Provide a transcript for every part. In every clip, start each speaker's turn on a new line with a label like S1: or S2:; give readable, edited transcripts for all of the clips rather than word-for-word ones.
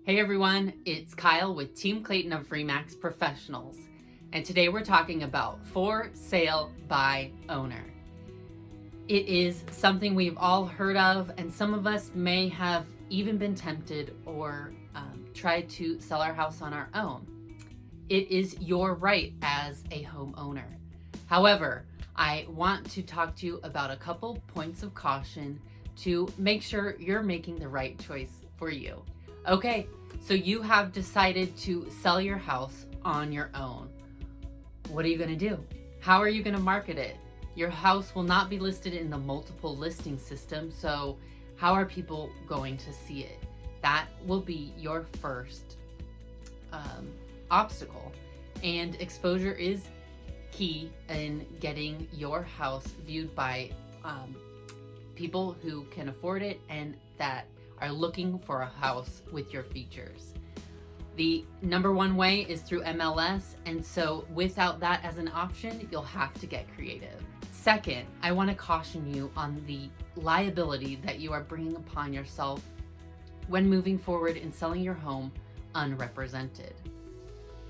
S1: Hey everyone, it's Kyle with Team Clayton of RE Professionals, and today we're talking about for sale by owner. It is something we've all heard of, and some of us may have even been tempted or tried to sell our house on our own. It is your right as a homeowner. However, I want to talk to you about a couple points of caution to make sure you're making the right choice for you. Okay, so you have decided to sell your house on your own. What are you going to do? How are you going to market it? Your house will not be listed in the multiple listing system, so how are people going to see it? That will be your first obstacle. And exposure is key in getting your house viewed by people who can afford it and that are looking for a house with your features. The number one way is through MLS, and so without that as an option, you'll have to get creative. Second, I want to caution you on the liability that you are bringing upon yourself when moving forward and selling your home unrepresented.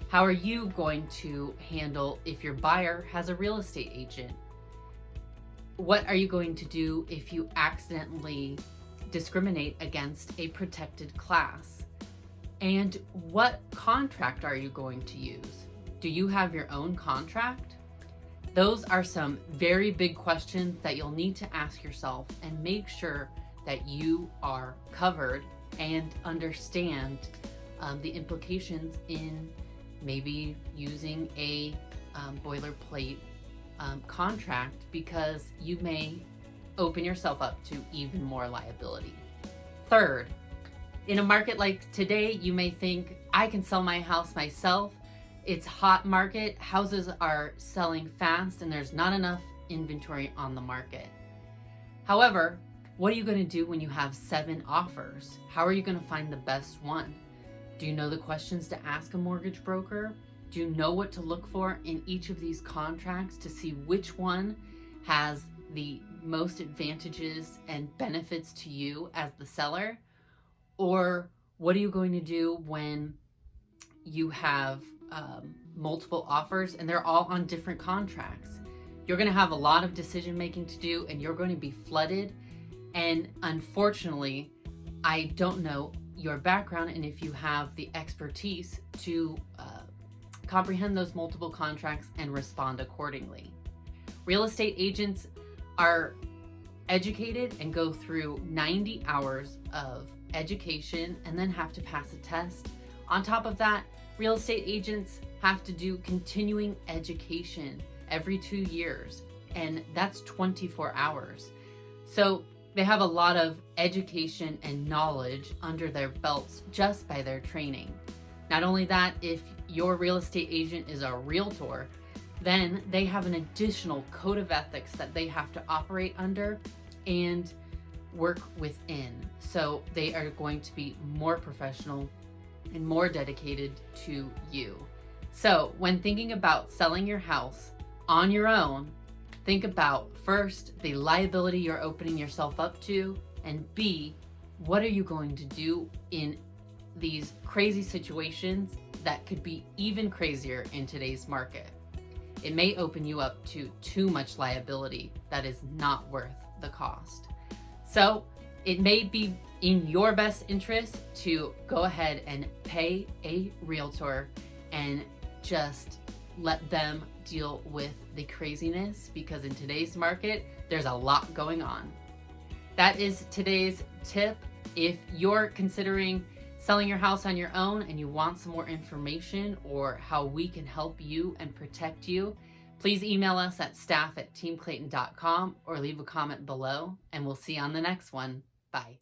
S1: How are you going to handle if your buyer has a real estate agent? What are you going to do if you accidentally discriminate against a protected class? And what contract are you going to use? Do you have your own contract? Those are some very big questions that you'll need to ask yourself and make sure that you are covered and understand the implications in maybe using a boilerplate contract, because you may open yourself up to even more liability. Third, in a market like today, you may think, I can sell my house myself. It's hot market, houses are selling fast, and there's not enough inventory on the market. However, what are you going to do when you have 7 offers? How are you going to find the best one? Do you know the questions to ask a mortgage broker? Do you know what to look for in each of these contracts to see which one has the most advantages and benefits to you as the seller? Or what are you going to do when you have multiple offers and they're all on different contracts? You're going to have a lot of decision making to do, and you're going to be flooded. And unfortunately, I don't know your background and if you have the expertise to comprehend those multiple contracts and respond accordingly. Real estate agents are educated and go through 90 hours of education and then have to pass a test. On top of that, real estate agents have to do continuing education every 2 years, and that's 24 hours. So they have a lot of education and knowledge under their belts just by their training. Not only that, if your real estate agent is a realtor, then they have an additional code of ethics that they have to operate under and work within. So they are going to be more professional and more dedicated to you. So when thinking about selling your house on your own, think about first, the liability you're opening yourself up to, and B, what are you going to do in these crazy situations that could be even crazier in today's market? It may open you up to too much liability that is not worth the cost. So it may be in your best interest to go ahead and pay a realtor and just let them deal with the craziness, because in today's market, there's a lot going on. That is today's tip. If you're considering selling your house on your own and you want some more information or how we can help you and protect you, please email us at staff@teamclayton.com or leave a comment below, and we'll see you on the next one. Bye.